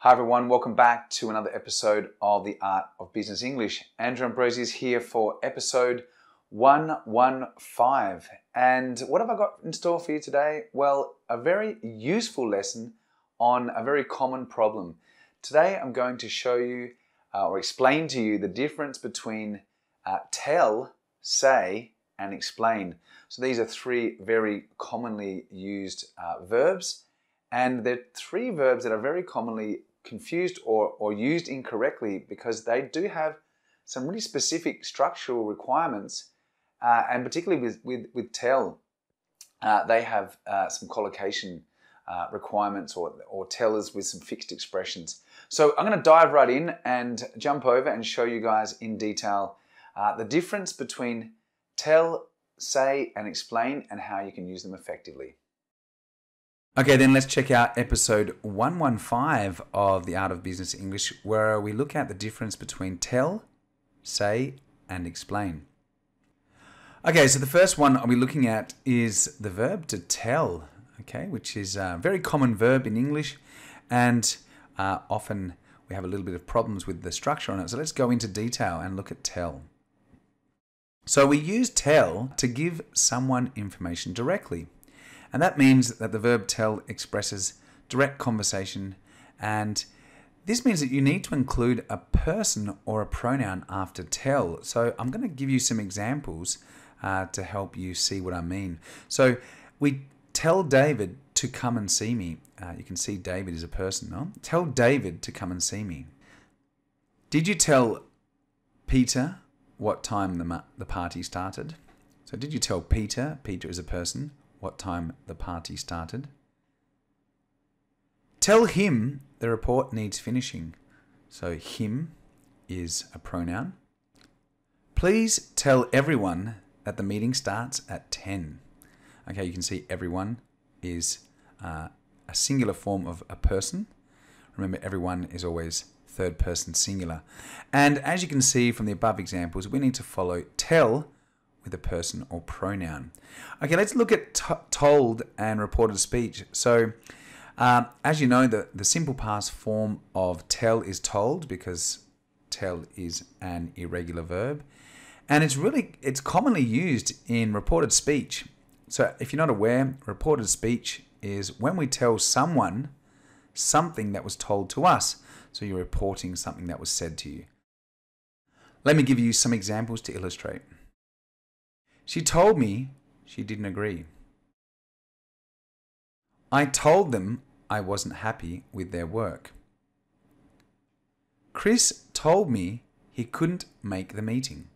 Hi everyone, welcome back to another episode of The Art of Business English. Andrew Ambrosi is here for episode 115. And what have I got in store for you today? Well, a very useful lesson on a very common problem. Today I'm going to show you or explain to you the difference between tell, say, and explain. So these are three very commonly used verbs, and they're three verbs that are very commonly confused or used incorrectly because they do have some really specific structural requirements, and particularly with tell, they have some collocation requirements or tellers with some fixed expressions. So I'm going to dive right in and jump over and show you guys in detail the difference between tell, say, and explain and how you can use them effectively. Okay, then let's check out episode 115 of The Art of Business English, where we look at the difference between tell, say, and explain. Okay, so the first one I'll be looking at is the verb to tell, okay, which is a very common verb in English, and often we have a little bit of problems with the structure on it. So let's go into detail and look at tell. So we use tell to give someone information directly. And that means that the verb tell expresses direct conversation, and this means that you need to include a person or a pronoun after tell. So I'm going to give you some examples to help you see what I mean. So we tell David to come and see me. You can see David is a person, no? Tell David to come and see me. Did you tell Peter what time the party started? So did you tell Peter is a person, what time the party started? Tell him the report needs finishing. So him is a pronoun. Please tell everyone that the meeting starts at 10. Okay, you can see everyone is a singular form of a person. Remember, everyone is always third person singular. And as you can see from the above examples, we need to follow tell with a person or pronoun. Okay, let's look at told and reported speech. So, as you know, the simple past form of tell is told, because tell is an irregular verb. And it's commonly used in reported speech. So if you're not aware, reported speech is when we tell someone something that was told to us. So you're reporting something that was said to you. Let me give you some examples to illustrate. She told me she didn't agree. I told them I wasn't happy with their work. Chris told me he couldn't make the meeting.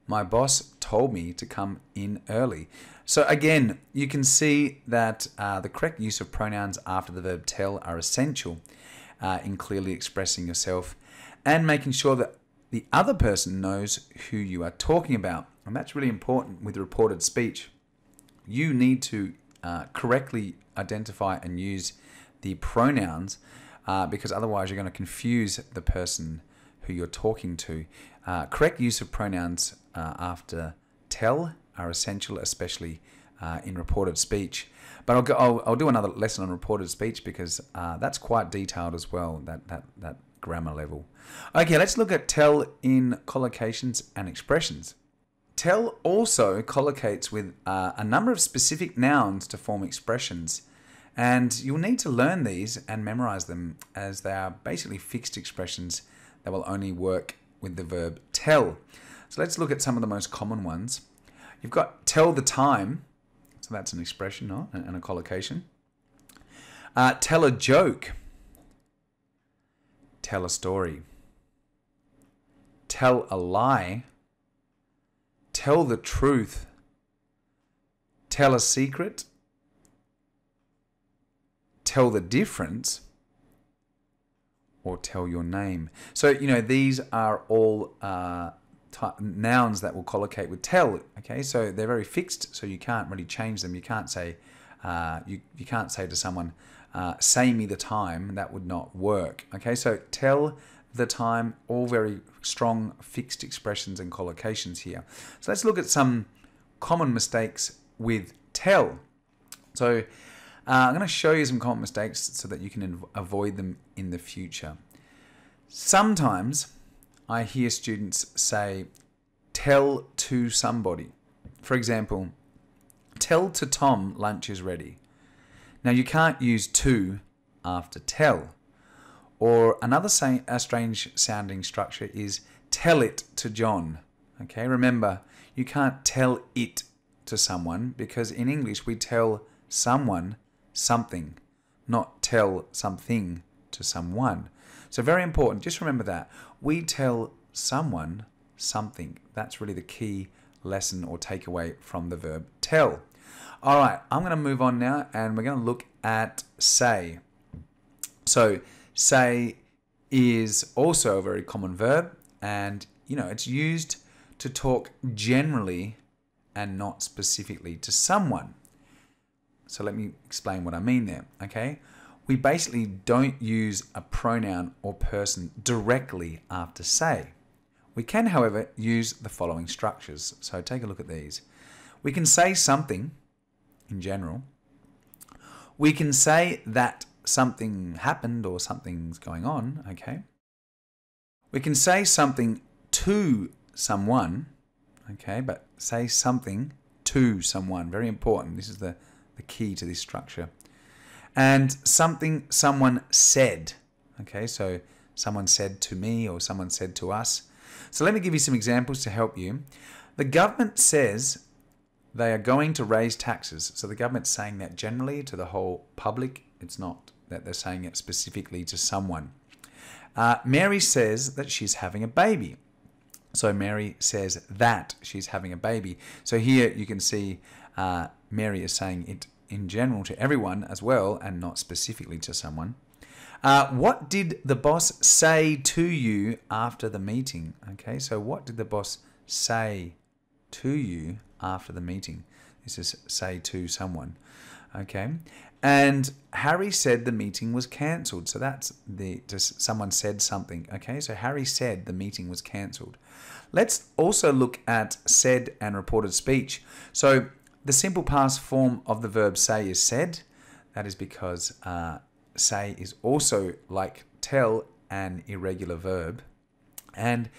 My boss told me to come in early. So again, you can see that the correct use of pronouns after the verb tell are essential in clearly expressing yourself and making sure that the other person knows who you are talking about. And that's really important with reported speech. You need to correctly identify and use the pronouns because otherwise you're going to confuse the person who you're talking to. Correct use of pronouns after tell are essential, especially in reported speech. But I'll do another lesson on reported speech because that's quite detailed as well, that grammar level. Okay, let's look at tell in collocations and expressions. Tell also collocates with a number of specific nouns to form expressions, and you'll need to learn these and memorize them as they are basically fixed expressions that will only work with the verb tell. So let's look at some of the most common ones. You've got tell the time, so that's an expression, no? And a collocation. Tell a joke. Tell a story. Tell a lie. Tell the truth. Tell a secret. Tell the difference. Or tell your name. So, these are all nouns that will collocate with tell. Okay, so they're very fixed, so you can't really change them. You can't say, you can't say to someone, say me the time. That would not work. Okay, so tell the time, all very strong fixed expressions and collocations here. So let's look at some common mistakes with tell. So I'm going to show you some common mistakes so that you can avoid them in the future. Sometimes I hear students say, tell to somebody. For example, tell to Tom lunch is ready. Now you can't use to after tell. Or another strange sounding structure is tell it to John. Okay, remember, you can't tell it to someone because in English we tell someone something, not tell something to someone. So very important, just remember that. We tell someone something. That's really the key lesson or takeaway from the verb tell. All right, I'm going to move on now and we're going to look at say. So say is also a very common verb and it's used to talk generally and not specifically to someone. So let me explain what I mean there, okay? We basically don't use a pronoun or person directly after say. We can, however, use the following structures. So take a look at these. We can say something in general. We can say that something happened or something's going on, okay? We can say something to someone, okay? But say something to someone, very important. This is the key to this structure. And something someone said, okay? So someone said to me or someone said to us. So let me give you some examples to help you. The government says they are going to raise taxes. So the government's saying that generally to the whole public. It's not that they're saying it specifically to someone. Mary says that she's having a baby. So Mary says that she's having a baby. So here you can see Mary is saying it in general to everyone as well and not specifically to someone. What did the boss say to you after the meeting? Okay, so what did the boss say to you after the meeting? This is say to someone. Okay, and Harry said the meeting was cancelled. So that's someone said something. Okay, so Harry said the meeting was cancelled. Let's also look at said and reported speech. So the simple past form of the verb say is said. That is because say is also like tell an irregular verb. And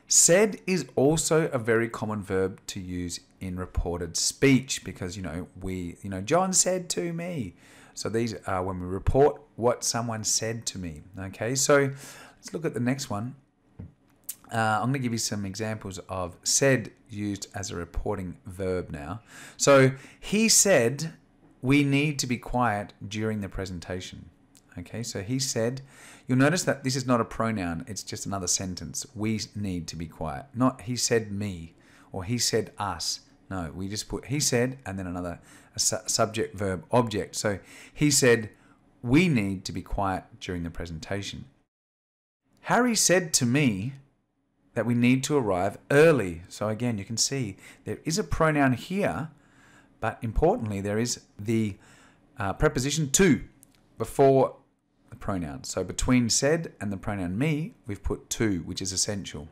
said is also a very common verb to use in reported speech because, John said to me. So these are when we report what someone said to me. Okay, so let's look at the next one. I'm going to give you some examples of said used as a reporting verb now. So he said we need to be quiet during the presentation. Okay, so he said, you'll notice that this is not a pronoun, it's just another sentence. We need to be quiet. Not he said me or he said us. No, we just put he said and then a subject, verb, object. So he said, we need to be quiet during the presentation. Harry said to me that we need to arrive early. So again, you can see there is a pronoun here, but importantly, there is the preposition to before the pronoun. So between said and the pronoun me, we've put to, which is essential.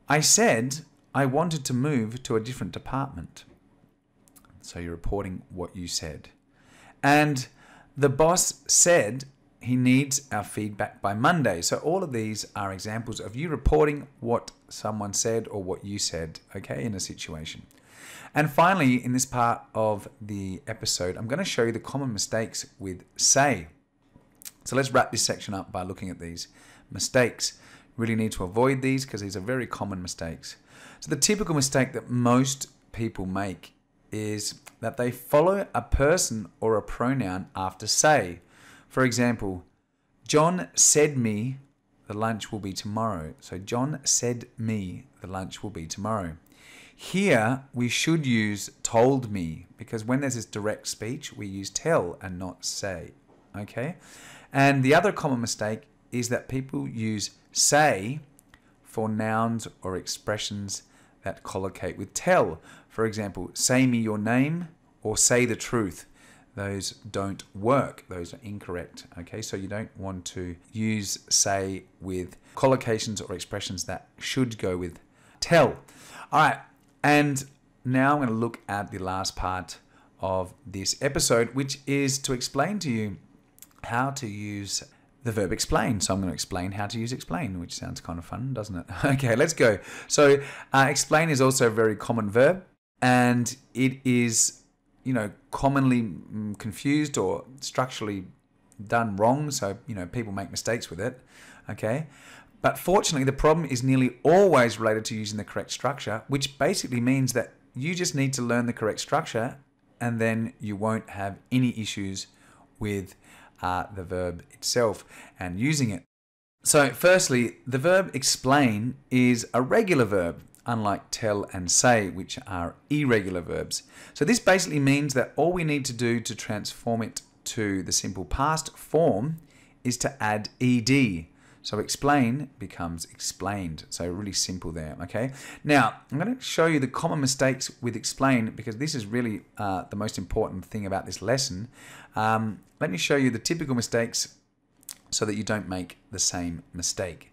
I said I wanted to move to a different department. So you're reporting what you said. And the boss said he needs our feedback by Monday. So all of these are examples of you reporting what someone said or what you said, okay, in a situation. And finally, in this part of the episode, I'm going to show you the common mistakes with say. So let's wrap this section up by looking at these mistakes. Really need to avoid these because these are very common mistakes. So the typical mistake that most people make is that they follow a person or a pronoun after say. For example, John said me the lunch will be tomorrow. So John said me the lunch will be tomorrow. Here we should use told me because when there's this direct speech, we use tell and not say. Okay? And the other common mistake is that people use say for nouns or expressions that collocate with tell. For example, say me your name or say the truth. Those don't work. Those are incorrect. Okay, so you don't want to use say with collocations or expressions that should go with tell. All right, and now I'm going to look at the last part of this episode, which is to explain to you how to use the verb explain. So I'm going to explain how to use explain, which sounds kind of fun, doesn't it? Okay, let's go. So explain is also a very common verb, and it is, commonly confused or structurally done wrong. So, people make mistakes with it. Okay. But fortunately, the problem is nearly always related to using the correct structure, which basically means that you just need to learn the correct structure, and then you won't have any issues with the verb itself and using it. So firstly, the verb explain is a regular verb, unlike tell and say, which are irregular verbs. So this basically means that all we need to do to transform it to the simple past form is to add ed. So explain becomes explained. So really simple there, okay? Now, I'm going to show you the common mistakes with explain, because this is really the most important thing about this lesson. Let me show you the typical mistakes so that you don't make the same mistake.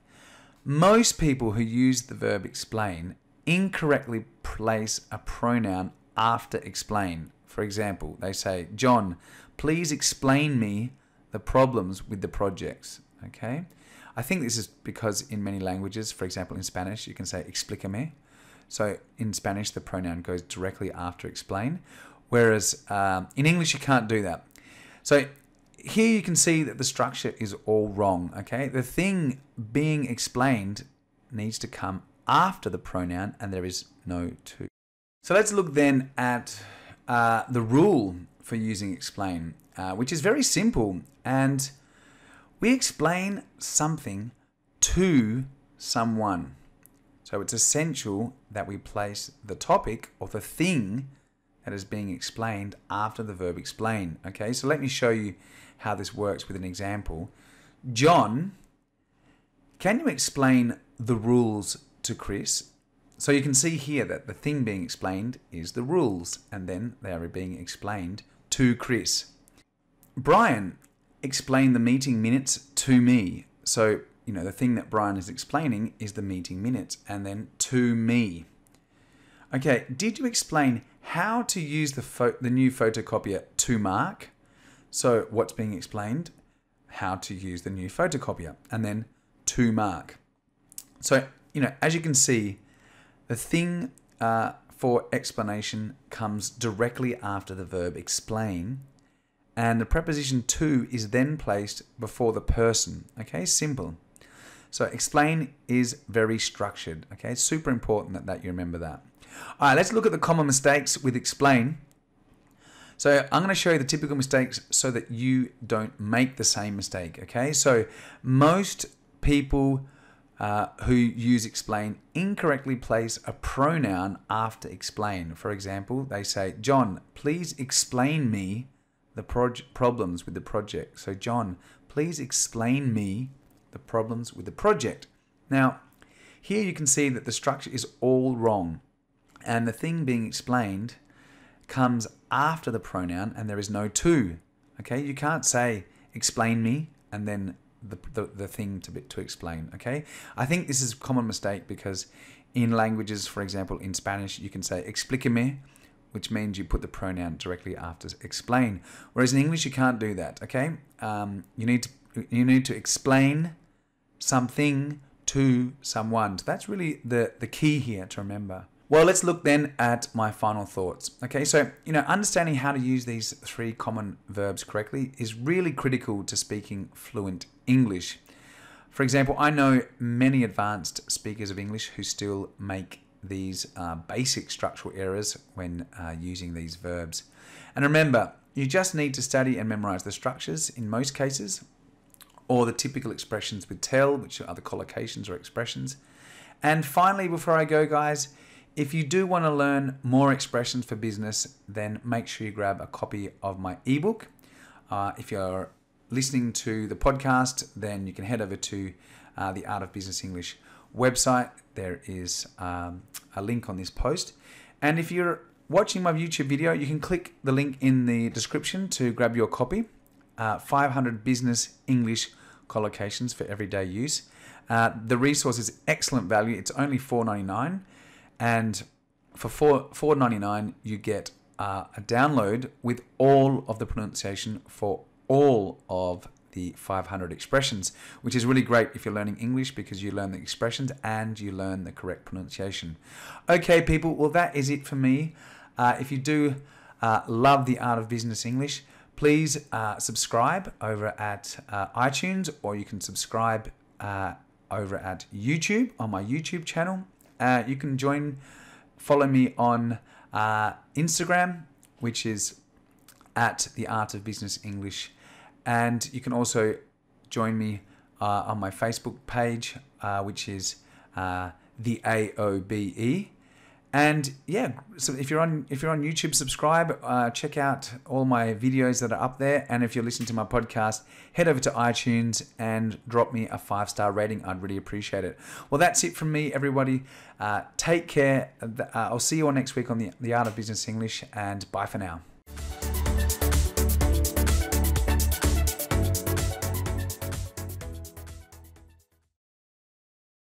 Most people who use the verb explain incorrectly place a pronoun after explain. For example, they say, John, please explain me the problems with the projects, okay? I think this is because in many languages, for example, in Spanish, you can say explícame. So in Spanish, the pronoun goes directly after explain, whereas in English, you can't do that. So here you can see that the structure is all wrong, okay? The thing being explained needs to come after the pronoun, and there is no to. So let's look then at the rule for using explain, which is very simple, and we explain something to someone. So it's essential that we place the topic or the thing that is being explained after the verb explain. Okay, so let me show you how this works with an example. John, can you explain the rules to Chris? So you can see here that the thing being explained is the rules, and then they are being explained to Chris. Brian, explain the meeting minutes to me. So, the thing that Brian is explaining is the meeting minutes, and then to me. Okay, did you explain how to use the new photocopier to mark? So what's being explained? How to use the new photocopier, and then to mark. So, as you can see, the thing for explanation comes directly after the verb explain, and the preposition to is then placed before the person. Okay, simple. So explain is very structured. Okay, it's super important that you remember that. All right, let's look at the common mistakes with explain. So I'm going to show you the typical mistakes so that you don't make the same mistake. Okay, so most people who use explain incorrectly place a pronoun after explain. For example, they say, John, please explain me the problems with the project. So John, please explain me the problems with the project. Now, here you can see that the structure is all wrong, and the thing being explained comes after the pronoun, and there is no to. Okay, you can't say explain me and then the thing to explain. Okay, I think this is a common mistake because in languages, for example, in Spanish, you can say explícame, which means you put the pronoun directly after explain. Whereas in English, you can't do that, okay? You need to explain something to someone. So that's really the key here to remember. Well, let's look then at my final thoughts. Okay, so, understanding how to use these three common verbs correctly is really critical to speaking fluent English. For example, I know many advanced speakers of English who still make these basic structural errors when using these verbs. And remember, you just need to study and memorize the structures in most cases, or the typical expressions with tell, which are the collocations or expressions. And finally, before I go, guys, if you do want to learn more expressions for business, then make sure you grab a copy of my ebook. If you're listening to the podcast, then you can head over to the Art of Business English website. There is a link on this post. And if you're watching my YouTube video, you can click the link in the description to grab your copy. 500 business English collocations for everyday use. The resource is excellent value. It's only $4.99, and for $4.99 you get a download with all of the pronunciation for all of the 500 expressions, which is really great if you're learning English because you learn the expressions and you learn the correct pronunciation. Okay, people, well, that is it for me. If you do love the Art of Business English, please subscribe over at iTunes, or you can subscribe over at YouTube on my YouTube channel. You can follow me on Instagram, which is at the Art of Business English. And you can also join me on my Facebook page, which is the AOBE. And yeah, so if you're on YouTube, subscribe. Check out all my videos that are up there. And if you're listening to my podcast, head over to iTunes and drop me a 5-star rating. I'd really appreciate it. Well, that's it from me, everybody. Take care. I'll see you all next week on the Art of Business English, and bye for now.